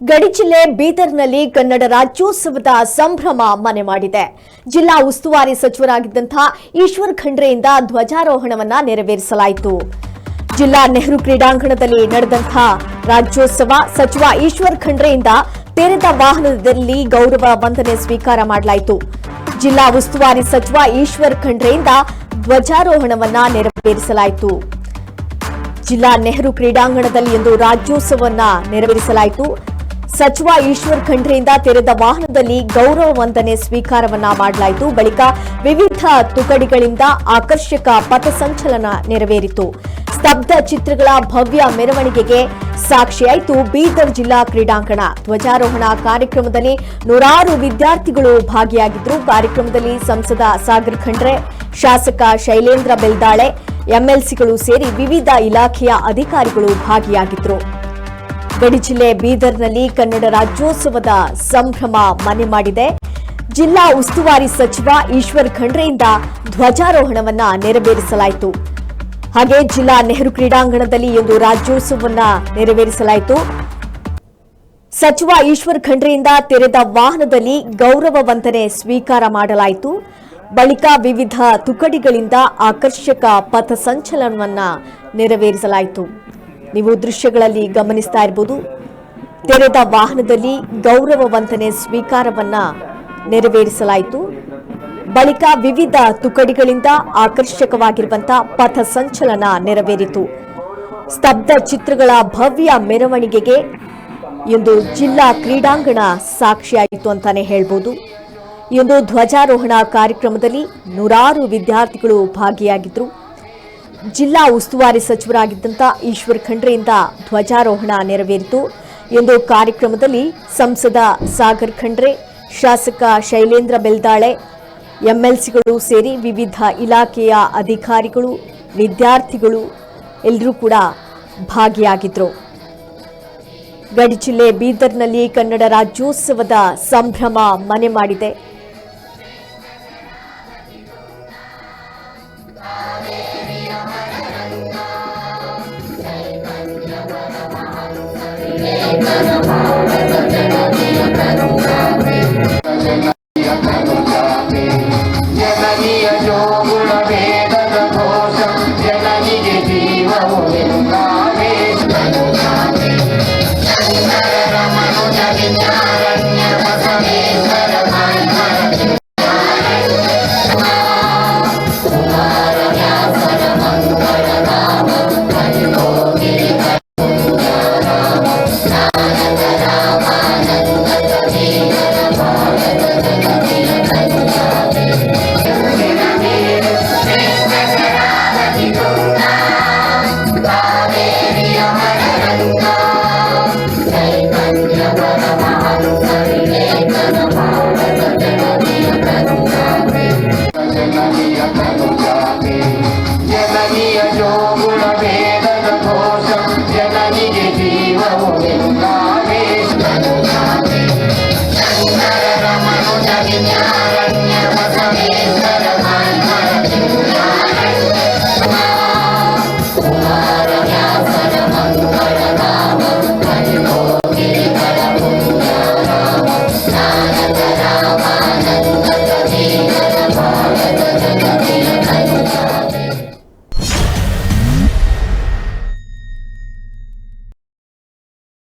ಗಡಿ ಜಿಲ್ಲೆ ಬೀದರ್ನಲ್ಲಿ ಕನ್ನಡ ರಾಜ್ಯೋತ್ಸವದ ಸಂಭ್ರಮ ಮನೆ ಮಾಡಿದೆ. ಜಿಲ್ಲಾ ಉಸ್ತುವಾರಿ ಸಚಿವರಾಗಿದ್ದಂತಹ ಈಶ್ವರ್ ಖಂಡ್ರೆಯಿಂದ ಧ್ವಜಾರೋಹಣವನ್ನ ನೆರವೇರಿಸಲಾಯಿತು. ಜಿಲ್ಲಾ ನೆಹರು ಕ್ರೀಡಾಂಗಣದಲ್ಲಿ ನಡೆದಂತಹ ರಾಜ್ಯೋತ್ಸವ ಸಚಿವ ಈಶ್ವರ್ ಖಂಡ್ರೆಯಿಂದ ತೆರೆದ ವಾಹನದಲ್ಲಿ ಗೌರವ ವಂದನೆ ಸ್ವೀಕಾರ ಮಾಡಲಾಯಿತು. ಜಿಲ್ಲಾ ಉಸ್ತುವಾರಿ ಸಚಿವ ಈಶ್ವರ್ ಖಂಡ್ರೆಯಿಂದ ಧ್ವಜಾರೋಹಣವನ್ನ ನೆರವೇರಿಸಲಾಯಿತು. ಜಿಲ್ಲಾ ನೆಹರು ಕ್ರೀಡಾಂಗಣದಲ್ಲಿ ಇಂದು ರಾಜ್ಯೋತ್ಸವವನ್ನ ನೆರವೇರಿಸಲಾಯಿತು. ಸಚಿವ ಈಶ್ವರ್ ಖಂಡ್ರೆಯಿಂದ ತೆರೆದ ವಾಹನದಲ್ಲಿ ಗೌರವ ವಂದನೆ ಸ್ವೀಕಾರವನ್ನ ಮಾಡಲಾಯಿತು. ಬಳಿಕ ವಿವಿಧ ತುಕಡಿಗಳಿಂದ ಆಕರ್ಷಕ ಪಥಸಂಚಲನ ನೆರವೇರಿತು. ಸ್ತಬ್ಧ ಚಿತ್ರಗಳ ಭವ್ಯ ಮೆರವಣಿಗೆಗೆ ಸಾಕ್ಷಿಯಾಯಿತು ಬೀದರ್ ಜಿಲ್ಲಾ ಕ್ರೀಡಾಂಗಣ. ಧ್ವಜಾರೋಹಣ ಕಾರ್ಯಕ್ರಮದಲ್ಲಿ ನೂರಾರು ವಿದ್ಯಾರ್ಥಿಗಳು ಭಾಗಿಯಾಗಿದ್ದರು. ಕಾರ್ಯಕ್ರಮದಲ್ಲಿ ಸಂಸದ ಸಾಗರ್ ಖಂಡ್ರೆ, ಶಾಸಕ ಶೈಲೇಂದ್ರ ಬೆಲ್ದಾಳೆ, ಎಂಎಲ್ಸಿಗಳು ಸೇರಿ ವಿವಿಧ ಇಲಾಖೆಯ ಅಧಿಕಾರಿಗಳು ಭಾಗಿಯಾಗಿದ್ದರು. ಗಡಿ ಜಿಲ್ಲೆ ಬೀದರ್ನಲ್ಲಿ ಕನ್ನಡ ರಾಜ್ಯೋತ್ಸವದ ಸಂಭ್ರಮ ಮನೆ ಮಾಡಿದೆ. ಜಿಲ್ಲಾ ಉಸ್ತುವಾರಿ ಸಚಿವ ಈಶ್ವರ್ ಖಂಡ್ರೆಯಿಂದ ಧ್ವಜಾರೋಹಣವನ್ನ ನೆರವೇರಿಸಲಾಯಿತು. ಹಾಗೆ ಜಿಲ್ಲಾ ನೆಹರು ಕ್ರೀಡಾಂಗಣದಲ್ಲಿ ಇಂದು ರಾಜ್ಯೋತ್ಸವವನ್ನ ನೆರವೇರಿಸಲಾಯಿತು. ಸಚಿವ ಈಶ್ವರ್ ಖಂಡ್ರೆಯಿಂದ ತೆರೆದ ವಾಹನದಲ್ಲಿ ಗೌರವ ವಂದನೆ ಸ್ವೀಕಾರ ಮಾಡಲಾಯಿತು. ಬಳಿಕ ವಿವಿಧ ತುಕಡಿಗಳಿಂದ ಆಕರ್ಷಕ ಪಥಸಂಚಲನವನ್ನ ನೆರವೇರಿಸಲಾಯಿತು. ನೀವು ದೃಶ್ಯಗಳಲ್ಲಿ ಗಮನಿಸ್ತಾ ಇರಬಹುದು. ತೆರೆದ ವಾಹನದಲ್ಲಿ ಗೌರವ ವಂದನೆ ಸ್ವೀಕಾರವನ್ನ ನೆರವೇರಿಸಲಾಯಿತು. ಬಳಿಕ ವಿವಿಧ ತುಕಡಿಗಳಿಂದ ಆಕರ್ಷಕವಾಗಿರುವಂತಹ ಪಥಸಂಚಲನ ನೆರವೇರಿತು. ಸ್ತಬ್ಧ ಚಿತ್ರಗಳ ಭವ್ಯ ಮೆರವಣಿಗೆಗೆ ಇಂದು ಜಿಲ್ಲಾ ಕ್ರೀಡಾಂಗಣ ಸಾಕ್ಷಿಯಾಯಿತು ಅಂತಾನೆ ಹೇಳ್ಬೋದು. ಇಂದು ಧ್ವಜಾರೋಹಣ ಕಾರ್ಯಕ್ರಮದಲ್ಲಿ ನೂರಾರು ವಿದ್ಯಾರ್ಥಿಗಳು ಭಾಗಿಯಾಗಿದ್ದರು. ಜಿಲ್ಲಾ ಉಸ್ತುವಾರಿ ಸಚಿವರಾಗಿದ್ದಂಥ ಈಶ್ವರ್ ಖಂಡ್ರೆಯಿಂದ ಧ್ವಜಾರೋಹಣ ನೆರವೇರಿತು. ಇಂದು ಕಾರ್ಯಕ್ರಮದಲ್ಲಿ ಸಂಸದ ಸಾಗರ್ ಖಂಡ್ರೆ, ಶಾಸಕ ಶೈಲೇಂದ್ರ ಬೆಲ್ದಾಳೆ, ಎಂಎಲ್ಸಿಗಳು ಸೇರಿ ವಿವಿಧ ಇಲಾಖೆಯ ಅಧಿಕಾರಿಗಳು, ವಿದ್ಯಾರ್ಥಿಗಳು ಎಲ್ಲರೂ ಕೂಡ ಭಾಗಿಯಾಗಿದ್ದರು. ಗಡಿ ಜಿಲ್ಲೆ ಬೀದರ್ನಲ್ಲಿ ಕನ್ನಡ ರಾಜ್ಯೋತ್ಸವದ ಸಂಭ್ರಮ ಮನೆ ಮಾಡಿದೆ. ಜನನಿಯ ಜೋಗುಳ ವೇದದ ಘೋಷ ಜನನಿಗೆ ಜೀವವು ಎಂದಾವೆ ರಮಣು